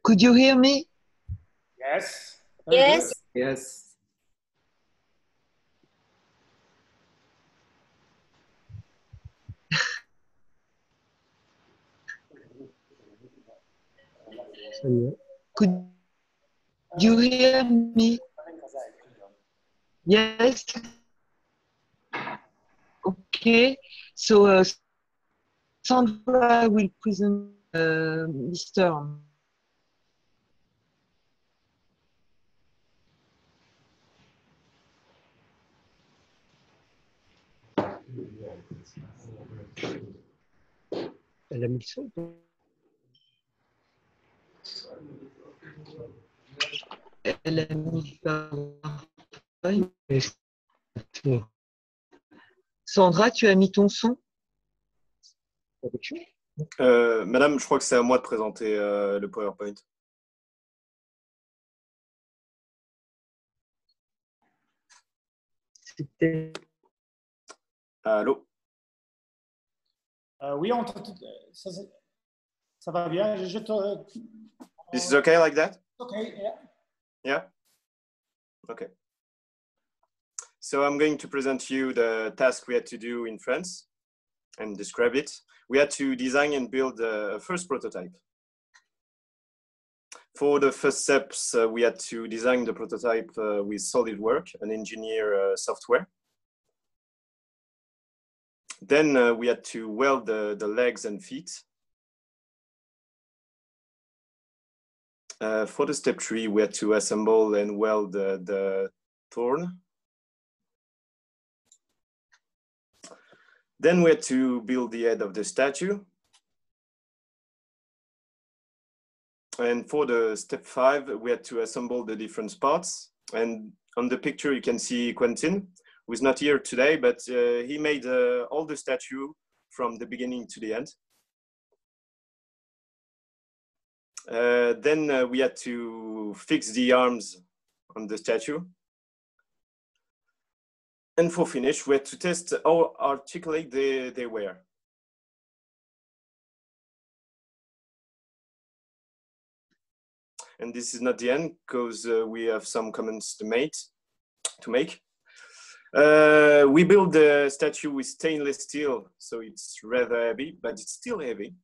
Could you hear me? Yes. Very yes. Good. Yes. Could you hear me? Yes. Okay. So Sandra will present this term. Elle a mis le son. Elle a mis Sandra, tu as mis ton son? Madame, je crois que c'est à moi de présenter le PowerPoint. Allô? Oui, ça va bien. This is okay like that? Okay, yeah. Yeah? Okay. So I'm going to present you the task we had to do in France and describe it. We had to design and build a first prototype. For the first steps, we had to design the prototype with SolidWorks, an engineer software. Then we had to weld the legs and feet. For the step 3, we had to assemble and weld the thorn. Then we had to build the head of the statue. And for the step 5, we had to assemble the different parts. And on the picture, you can see Quentin, who's not here today, but he made all the statue from the beginning to the end. Then we had to fix the arms on the statue. And for finish, we had to test how articulate they were. And this is not the end, because we have some comments to make. We built the statue with stainless steel, so it's rather heavy, but it's still heavy.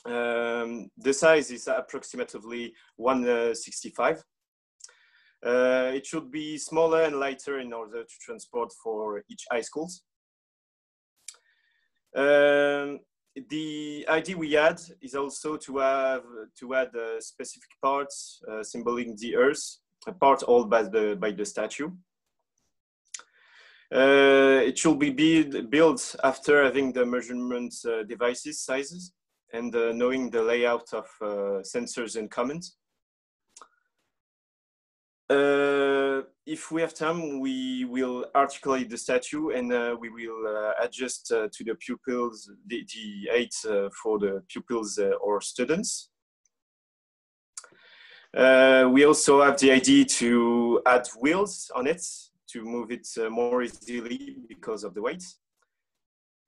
The size is approximately 165. It should be smaller and lighter in order to transport for each high schools. The idea we had is also to add specific parts symboling the earth, a part held by the statue. It should be built after having the measurement devices sizes and knowing the layout of sensors and commands. If we have time, we will articulate the statue and we will adjust to the pupils, the height for the pupils or students. We also have the idea to add wheels on it to move it more easily because of the weight.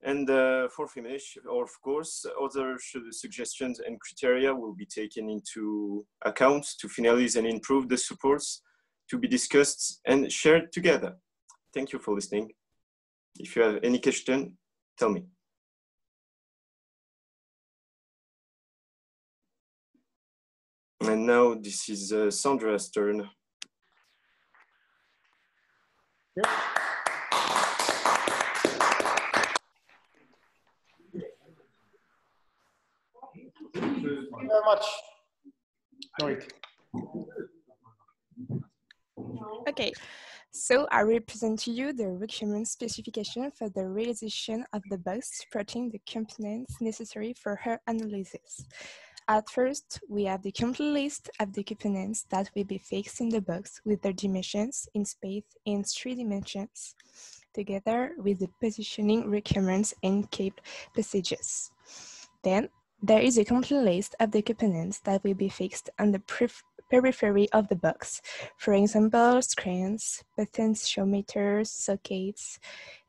And for finish, of course, other suggestions and criteria will be taken into account to finalize and improve the supports to be discussed and shared together. Thank you for listening. If you have any question, tell me. And now this is Sandra's turn. Yep. Thank you very much. Loic. Okay, so I will present to you the requirement specification for the realization of the box supporting the components necessary for her analysis. At first, we have the complete list of the components that will be fixed in the box with their dimensions in space in 3 dimensions, together with the positioning requirements and cable passages. Then, there is a complete list of the components that will be fixed on the periphery of the box, for example, screens, potentiometers, sockets,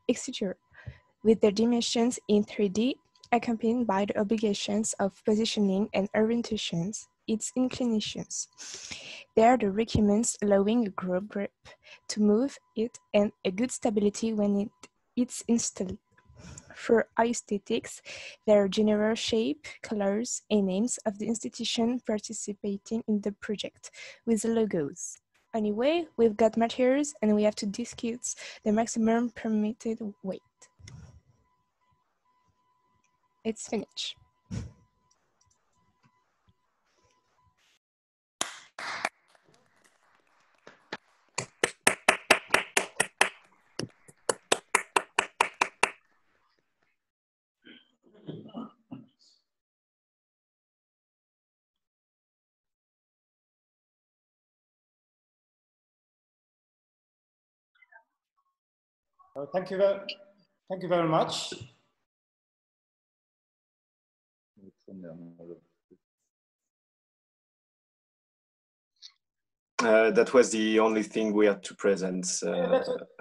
etc., with their dimensions in 3D, accompanied by the obligations of positioning and orientations its inclinations. They are the requirements allowing a grip to move it and a good stability when it's installed. For aesthetics, there are general shape, colors, and names of the institution participating in the project, with the logos. Anyway, we've got materials and we have to discuss the maximum permitted weight. It's finished. Thank you very much. That was the only thing we had to present.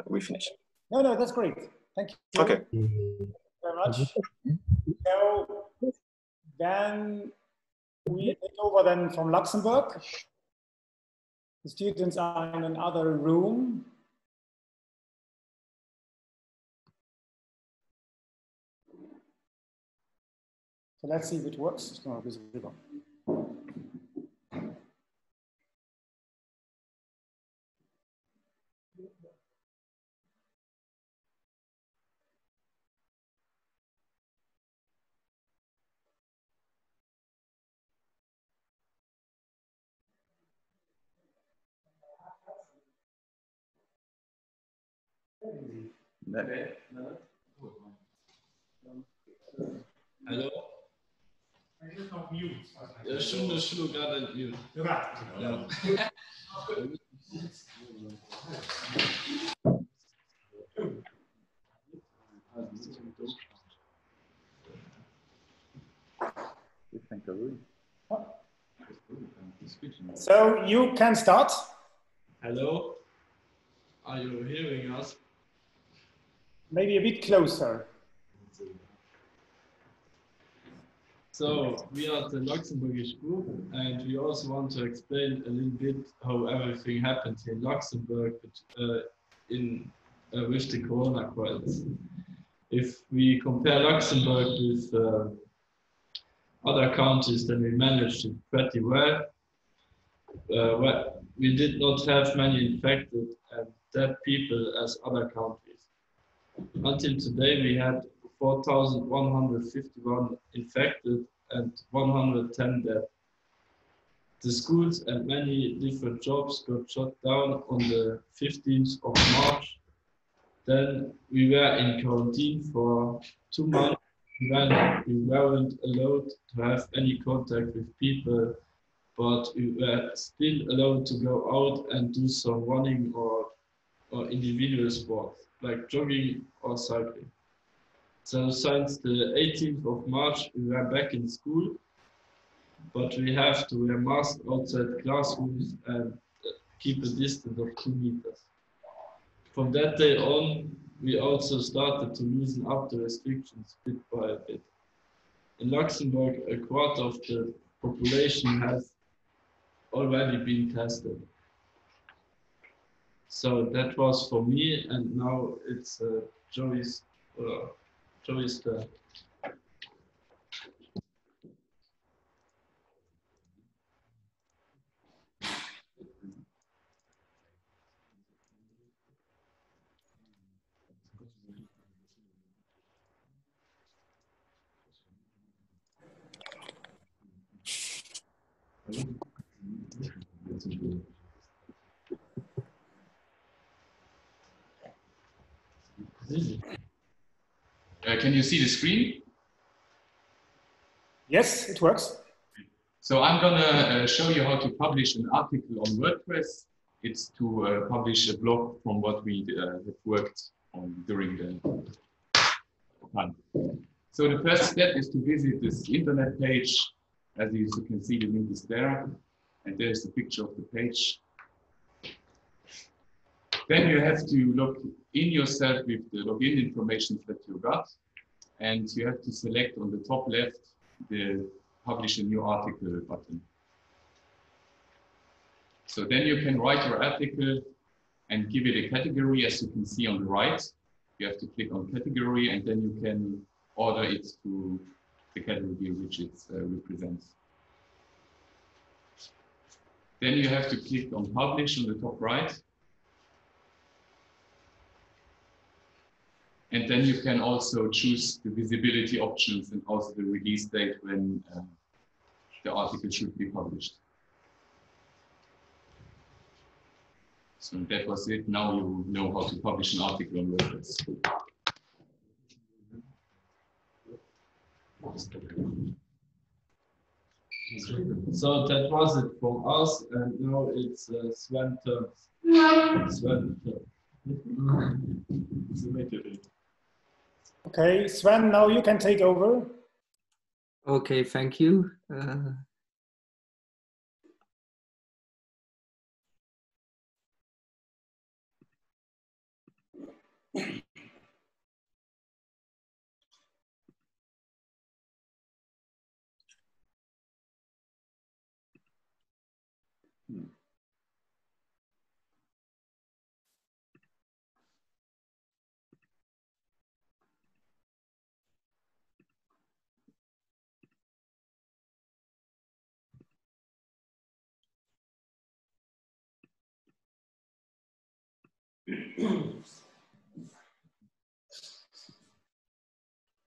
We finished. No, that's great. Thank you. Okay. Very much. So then we take over then from Luxembourg. The students are in another room. So let's see if it works. Hallo? Stunde gerade mute. Ja. So you can start. Hello? Are you hearing us? Maybe a bit closer. So we are the Luxembourgish group, and we also want to explain a little bit how everything happened in Luxembourg with the Corona crisis. If we compare Luxembourg with other countries, then we managed it pretty well. We did not have many infected and dead people as other countries. Until today, we had 4,151 infected and 110 dead. The schools and many different jobs got shut down on the 15th of March. Then we were in quarantine for 2 months. Then we weren't allowed to have any contact with people, but we were still allowed to go out and do some running or individual sports, like jogging or cycling. So since the 18th of March, we were back in school, but we have to wear masks outside classrooms and keep a distance of 2 meters. From that day on, we also started to loosen up the restrictions bit by bit. In Luxembourg, a quarter of the population has already been tested. So that was for me, and now it's Joey's turn. Can you see the screen? Yes, it works. So I'm gonna show you how to publish an article on WordPress. It's to publish a blog from what we have worked on during the time. So the first step is to visit this internet page. As you can see, the link is there, and there's the picture of the page. Then you have to log in yourself with the login information that you got, and you have to select on the top left the publish a new article button. So then you can write your article and give it a category, as you can see on the right. You have to click on category, and then you can order it to the category which it represents. Then you have to click on publish on the top right. And then you can also choose the visibility options and also the release date when the article should be published. So that was it. Now you know how to publish an article on WordPress. So that was it from us, and now it's Sven turn. Sven turn. Okay, Sven, now you can take over. Okay, thank you.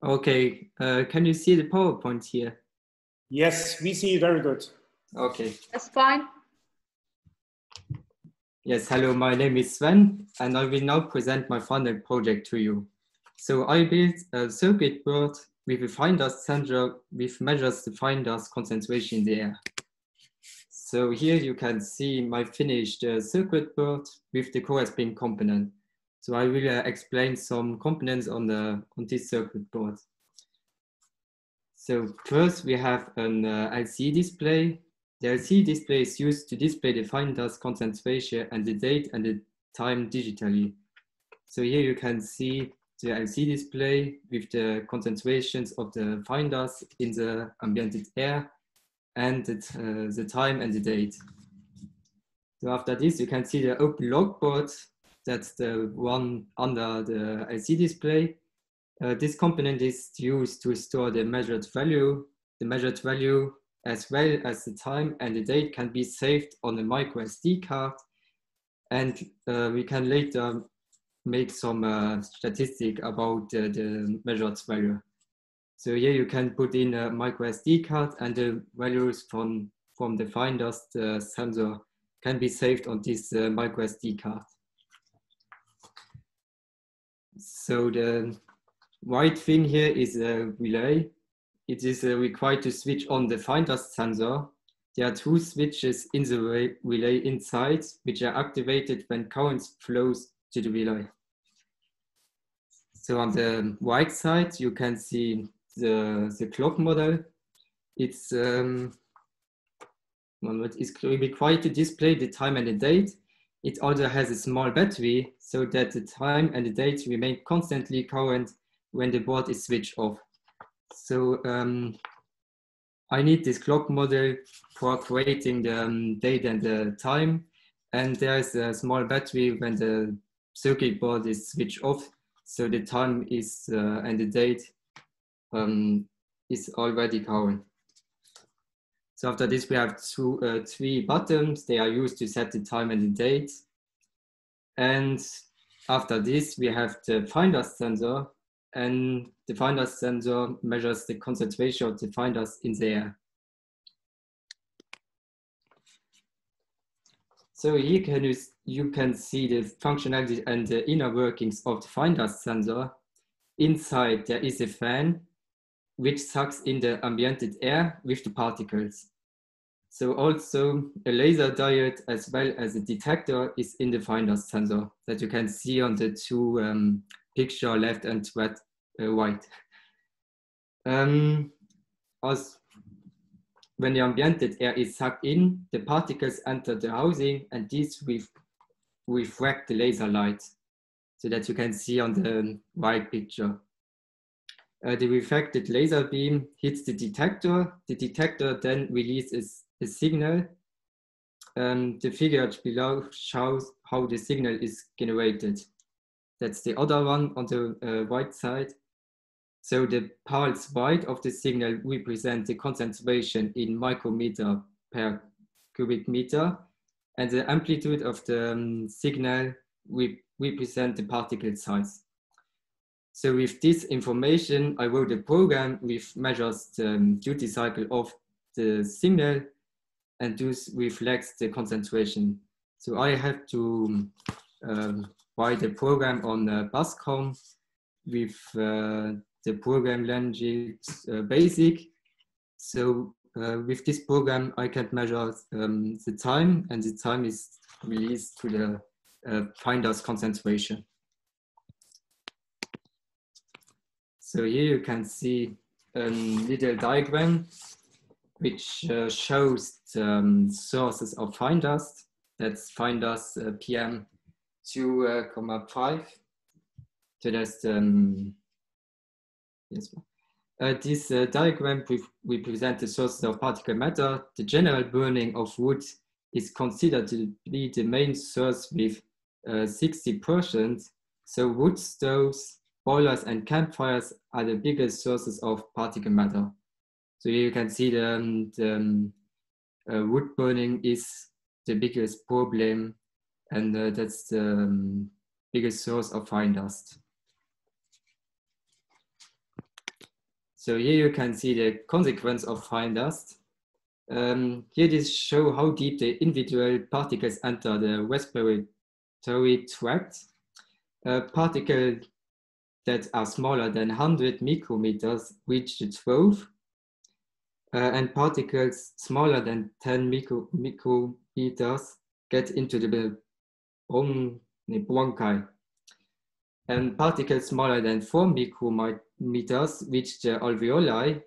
Okay, can you see the PowerPoint here? Yes, we see very good. Okay. That's fine. Yes, hello, my name is Sven, and I will now present my final project to you. So I built a circuit board with a finder's sensor which measures the finder's concentration in the air. So here you can see my finished circuit board with the corresponding component. So I will explain some components on this circuit board. So first we have an LCD display. The LCD display is used to display the finder's concentration and the date and the time digitally. So here you can see the LCD display with the concentrations of the finders in the ambient air and the time and the date. So after this, you can see the open logboard. That's the one under the LCD display. This component is used to store the measured value. The measured value as well as the time and the date can be saved on a micro SD card. And we can later make some statistic about the measured value. So here you can put in a micro SD card and the values from the finder's sensor can be saved on this micro SD card. So the white thing here is a relay. It is required to switch on the finder's sensor. There are two switches in the relay inside, which are activated when current flows to the relay. So on the right side, you can see the clock model. It's required to display the time and the date. It also has a small battery so that the time and the date remain constantly current when the board is switched off. So I need this clock model for creating the date and the time. And there is a small battery when the circuit board is switched off. So the time is and the date is already current. So after this, we have three buttons. They are used to set the time and the date. And after this, we have the finder's sensor. And the finder's sensor measures the concentration of the finders in the air. So here you can see the functionality and the inner workings of the finder's sensor. Inside there is a fan which sucks in the ambient air with the particles. So also a laser diode as well as a detector is in the finder's sensor that you can see on the two picture left and right. As when the ambient air is sucked in, the particles enter the housing and these refract the laser light so that you can see on the right picture. The refracted laser beam hits the detector. The detector then releases a signal the figure below shows how the signal is generated. That's the other one on the right side. So the pulse width of the signal represents the concentration in micrometer per cubic meter, and the amplitude of the signal represents the particle size. So with this information, I wrote a program which measures the duty cycle of the signal and thus reflects the concentration. So I have to write a program on Bascom with the program language BASIC. So with this program, I can measure the time, and the time is released to the finder's concentration. So here you can see a little diagram which shows the sources of fine dust. That's fine dust PM 2,5. So that's yes. This diagram represents the sources of particle matter. The general burning of wood is considered to be the main source with 60%. So wood stoves, boilers, and campfires are the biggest sources of particle matter. So here you can see the wood burning is the biggest problem, and that's the biggest source of fine dust. So here you can see the consequence of fine dust. Here this shows how deep the individual particles enter the respiratory tract. Particles that are smaller than 100 micrometers reach the throat, and particles smaller than 10 micrometers get into the bronchi. And particles smaller than 4 micrometers reach the alveoli.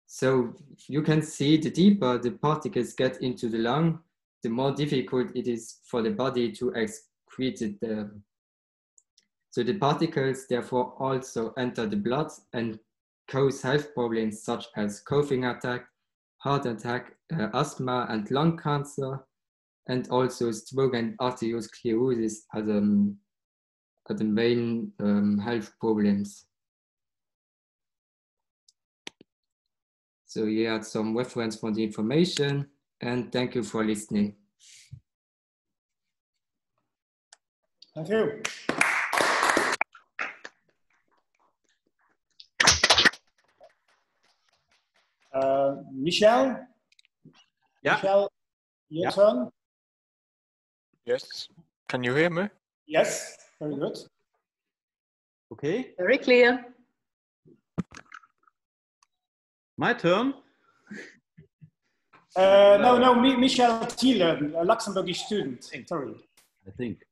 So you can see the deeper the particles get into the lung, the more difficult it is for the body to excrete them. So the particles therefore also enter the blood and cause health problems such as coughing attack, heart attack, asthma and lung cancer, and also stroke and arteriosclerosis are the main health problems. So you had some reference for the information, and thank you for listening. Thank you. Michel? Yeah. Michel, your turn? Yes. Can you hear me? Yes, very good. Okay. Very clear. My turn. No, Michel Thiele, a Luxembourgish student. Sorry. I think.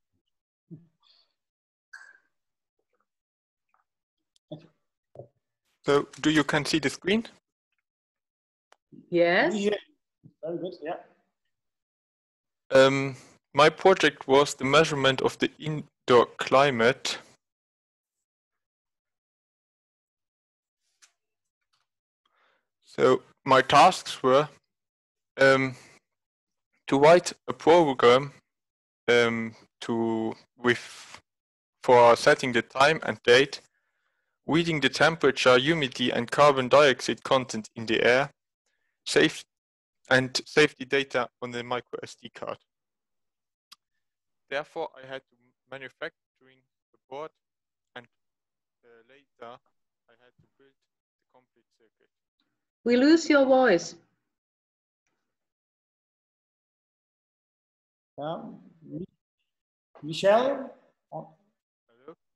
So, do you can see the screen? Yes. Yeah. Very good, yeah. My project was the measurement of the indoor climate. So my tasks were to write a program for setting the time and date, reading the temperature, humidity, and carbon dioxide content in the air, safety data on the micro SD card. Therefore, I had to manufacturing the board, and later I had to build the complete circuit. We lose your voice. Michel? Hello?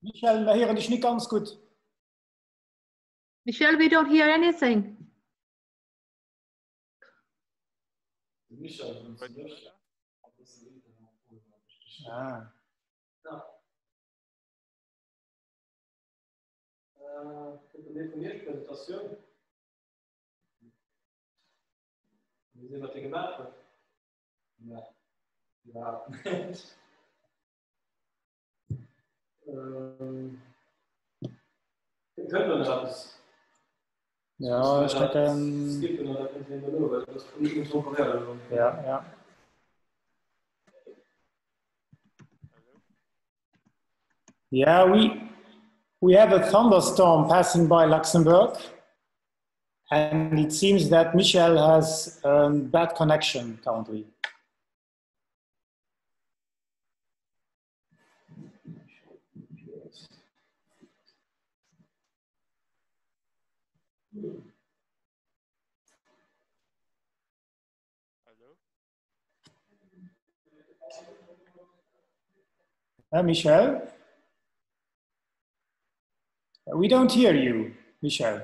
Michel, we horen dich niet ganz goed. Michel, we don't hear anything. Ah. Ja, ich denke, ja. Yeah, we have a thunderstorm passing by Luxembourg, and it seems that Michel has a bad connection currently. Michel? We don't hear you, Michel.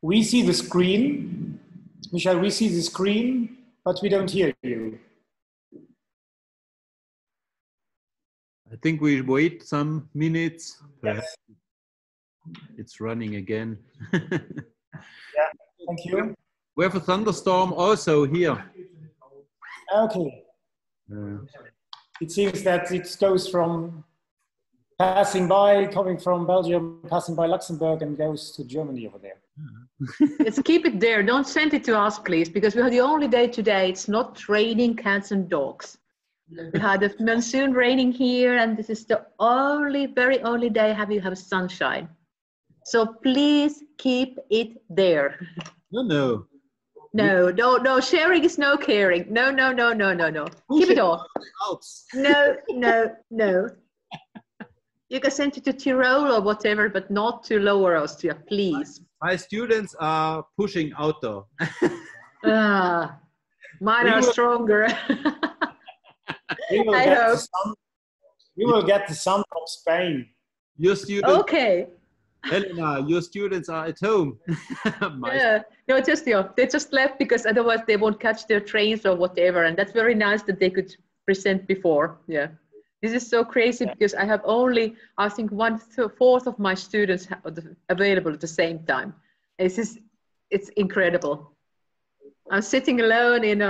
We see the screen. Michel, we see the screen, but we don't hear you. I think we wait some minutes. Yes. It's running again. Yeah, thank you. We have a thunderstorm also here. Okay. It seems that it goes from passing by, coming from Belgium, passing by Luxembourg, and goes to Germany over there. Let's keep it there. Don't send it to us, please, because we had the only day today. It's not raining cats and dogs. We had a monsoon raining here, and this is the only, very only day we have sunshine. So please keep it there. No. No, sharing is no caring. No. Keep it all. No. You can send it to Tyrol or whatever, but not to Lower Austria, please. My students are pushing outdoor. Mine are stronger. We will get the sun from Spain. Your students. Okay. Helena, your students are at home. Yeah. No, they just left because otherwise they won't catch their trains or whatever. And that's very nice that they could present before. Yeah. This is so crazy because I have only, I think, 1/4 of my students available at the same time. It's incredible. I'm sitting alone in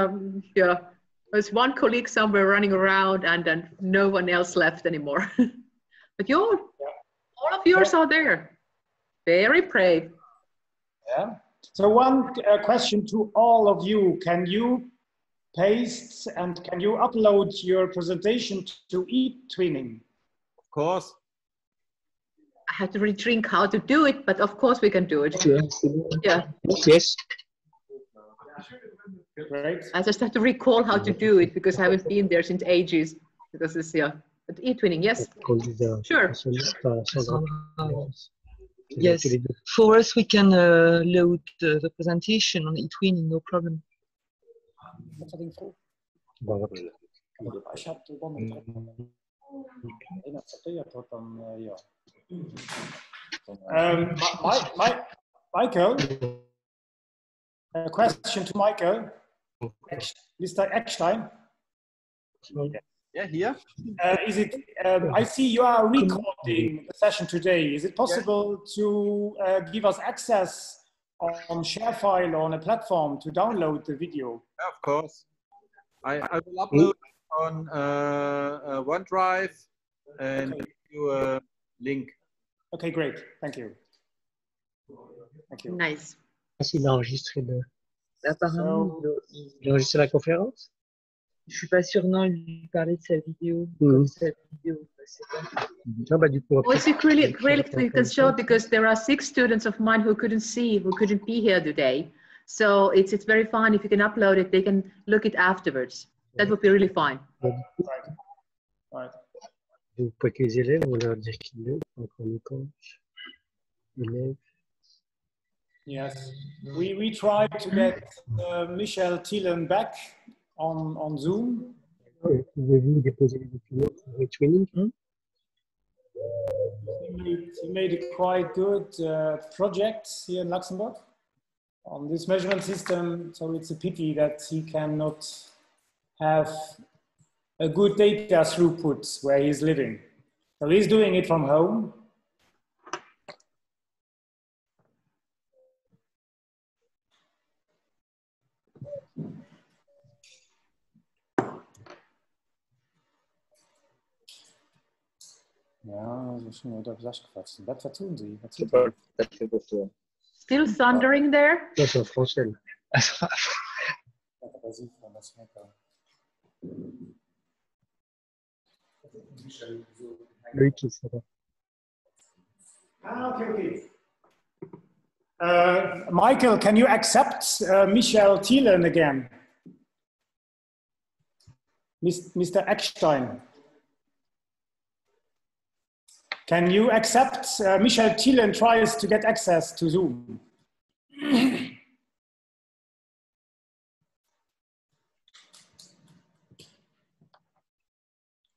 there's one colleague somewhere running around and then no one else left anymore. But all of yours are there. Very brave. Yeah. So one question to all of you. Can you paste and can you upload your presentation to eTwinning? Of course. I have to really drink how to do it, but of course we can do it. Yeah. Yes. Great. I just have to recall how to do it because I haven't been there since ages. Because it's, but eTwinning, yes. Sure. Yes. For us, we can load the presentation on eTwinning, no problem. Michael, a question to Michael. Mr. Eckstein. Yeah, here. Is it? I see you are recording the session today. Is it possible to give us access on ShareFile on a platform to download the video? Of course. I will upload on OneDrive and give you a link. Okay, great. Thank you. Thank you. Nice. Il a enregistré apparemment, il a enregistré la conférence. Je suis pas sûre, non, il parlait de sa vidéo. Du coup, Well, it's really you can show because there are 6 students of mine who couldn't be here today. So it's very fine if you can upload it. They can look it afterwards. That would be really fine. Right. Vous pouvez que les élèves, on leur dire qu'ils le élèves. Yes, we tried to get Michel Thielen back on Zoom. Pouvez-vous déposer les documents pour eTwinning? He made a quite good project here in Luxembourg on this measurement system. So it's a pity that he cannot have a good data throughput where he's living. So he's doing it from home. Ja, dat is misschien ook vastgevat. Wat doen die? Still thundering there? Dat is en français. Okay. Michael, can you accept Michael Thielen again? Mr. Eckstein. Can you accept Michael Thielen tries to get access to Zoom?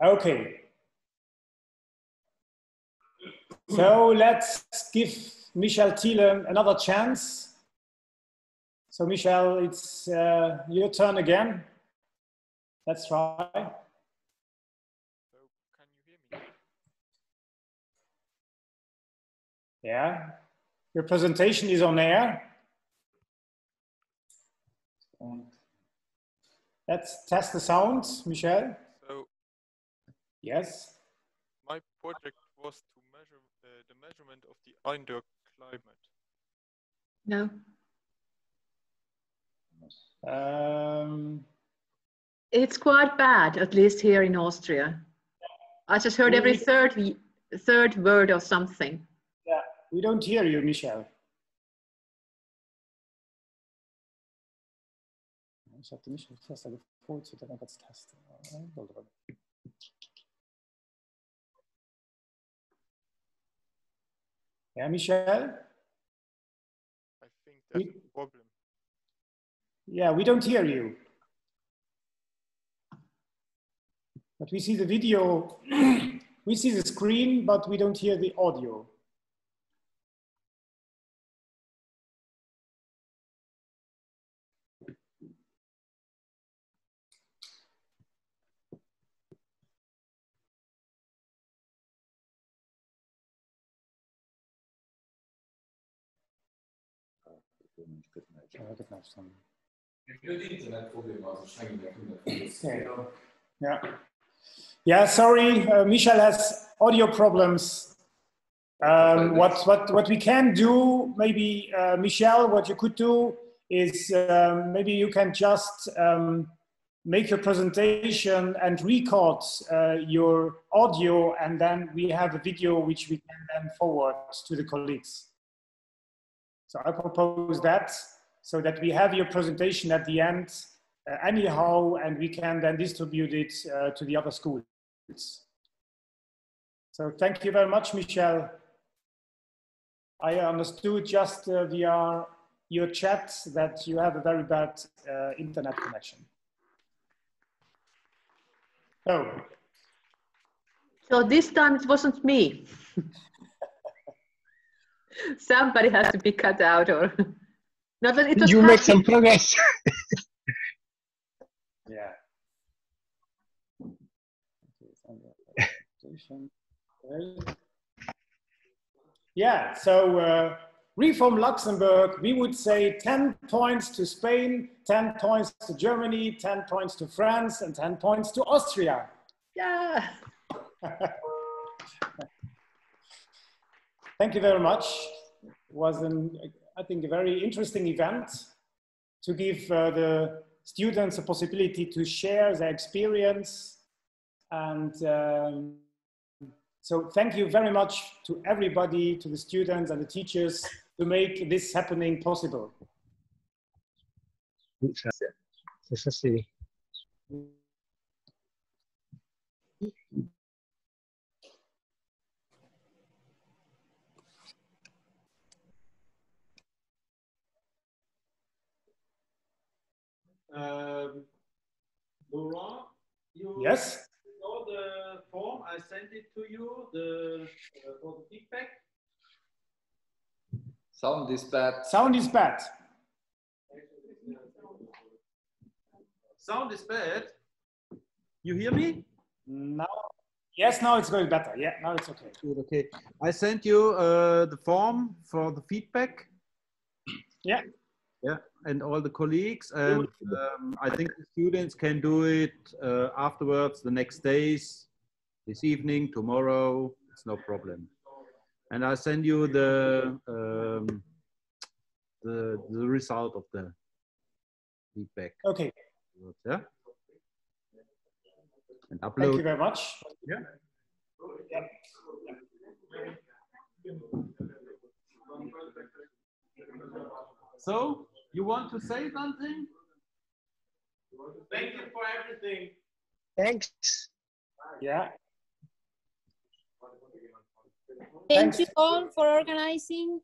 Okay. So let's give Michael Thielen another chance. So Michael, it's your turn again. Let's try. So can you hear me? Yeah. Your presentation is on air. Let's test the sound, Michel. So yes. My project was to measure the measurement of the indoor climate. No. It's quite bad, at least here in Austria. I just heard every third word or something. Yeah, we don't hear you, Michel. Ich hatte mich fest gefreut, zu der ganzen Taste. Yeah, Michel? I think that's a problem. Yeah, we don't hear you. But we see the video, we see the screen, but we don't hear the audio. Yeah, sorry, Michel has audio problems. What we can do, maybe, Michel, what you could do is maybe you can just make your presentation and record your audio, and then we have a video which we can then forward to the colleagues. So I propose that, so that we have your presentation at the end anyhow, and we can then distribute it to the other schools. So thank you very much, Michel. I understood just via your chat that you have a very bad internet connection. Oh. So this time it wasn't me. Somebody has to be cut out, or not that it was. You make some progress. Yeah. Yeah, so reform Luxembourg, we would say 10 points to Spain, 10 points to Germany, 10 points to France, and 10 points to Austria. Yeah. Thank you very much. It was, I think, a very interesting event to give the students a possibility to share their experience. And so thank you very much to everybody, to the students and the teachers, to make this happening possible. Laurent, you yes? saw the form, I sent it to you for the feedback. Sound is bad. Sound is bad. Sound is bad. You hear me? Now, yes, now it's going better. Yeah, now it's okay. Good, okay. I sent you the form for the feedback. Yeah. Yeah, and all the colleagues, and I think the students can do it afterwards, the next days, this evening, tomorrow. It's no problem. And I send you the result of the feedback. Okay. afterwards. Yeah. And upload. Thank you very much. Yeah. Yeah. So, you want to say something? Thank you for everything. Thanks. Yeah. Thank you all for organizing.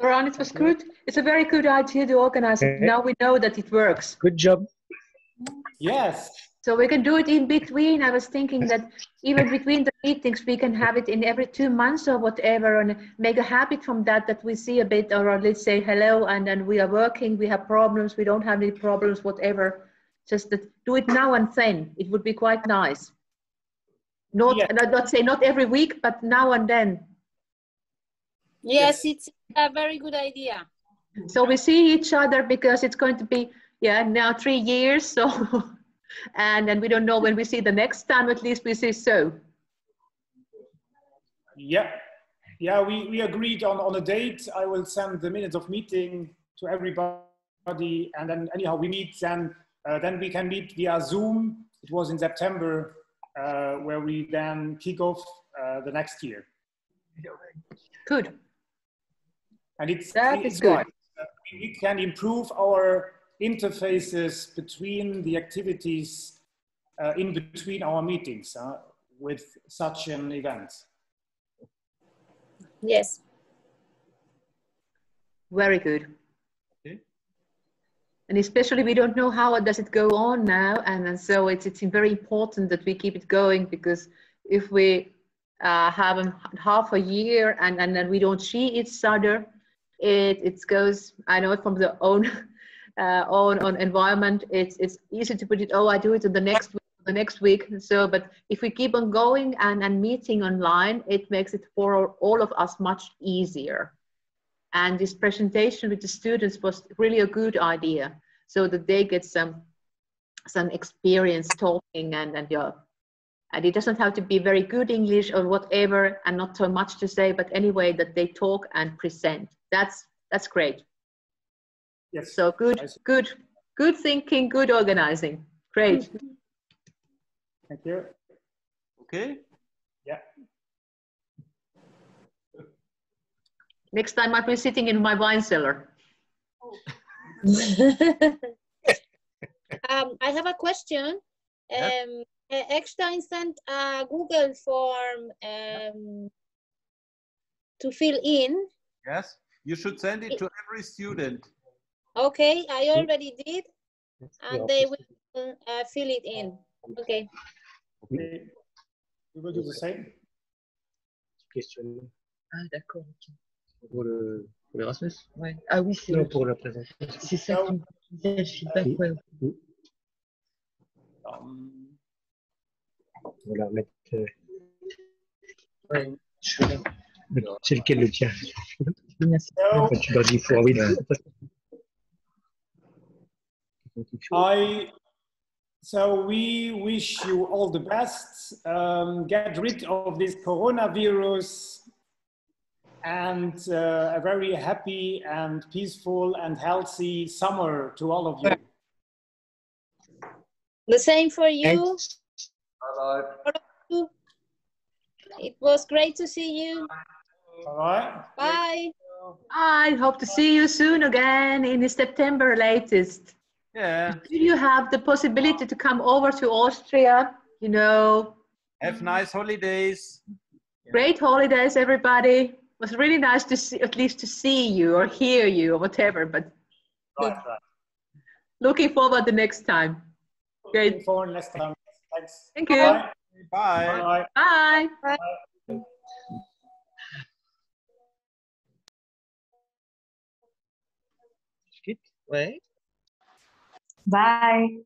Ron, it was good. It's a very good idea to organize it. Now we know that it works. Good job. Yes. So we can do it in between. I was thinking that even between the meetings, we can have it in every 2 months or whatever, and make a habit from that, that we see a bit, or let's say hello, and then we are working, we have problems, we don't have any problems, whatever. Just that, do it now and then. It would be quite nice. Not, Yeah. not say not every week, but now and then. Yes, it's a very good idea. So we see each other, because it's going to be, yeah, now 3 years. So, and then we don't know when we see the next time, at least we see so. Yeah. Yeah, we agreed on a date. I will send the minutes of meeting to everybody, and then anyhow we meet, then we can meet via Zoom. It was in September, where we then kick off the next year. Good. And it's good. right. We can improve our interfaces between the activities in between our meetings with such an event. Yes. Very good. Okay. And especially we don't know how does it go on now, and so it's very important that we keep it going, because if we have half a year and then we don't see each other, it goes, I know from the own own environment, it's easy to put it, oh, I do it in the next week. So, but if we keep on going and meeting online, it makes it for all of us much easier. And this presentation with the students was really a good idea, so that they get some experience talking, and yeah, and it doesn't have to be very good English or whatever, and not so much to say, but anyway, that they talk and present. That's great. Yes. So good thinking, good organizing. Great. Thank you. Okay. Yeah. Next time I'll be sitting in my wine cellar. I have a question. Eckstein sent a Google form to fill in. Yes. You should send it to every student. Okay, I already did, and they will fill it in. Okay. Okay. We will do the same. Questionnement. Ah, d'accord. Pour l'Erasmus? Ouais. Ah oui, c'est pour la présentation. C'est ça qui me disait le feedback. Ouais. On va la remettre. Ouais, je vais là. C'est lequel le tien? Tu leur dis pour oui. So we wish you all the best. Get rid of this coronavirus, and a very happy and peaceful and healthy summer to all of you. The same for you. Thanks. Bye-bye. It was great to see you. All right. Bye. I hope to see you soon again in September latest. Yeah. Do you have the possibility to come over to Austria? You know. Have nice holidays. Great holidays, everybody. It was really nice to see, at least to see you or hear you or whatever. But Right. looking forward the next time. Great. Looking forward next time. Thanks. Thank you. Bye. Bye. Bye. Bye. Ouais. Bye.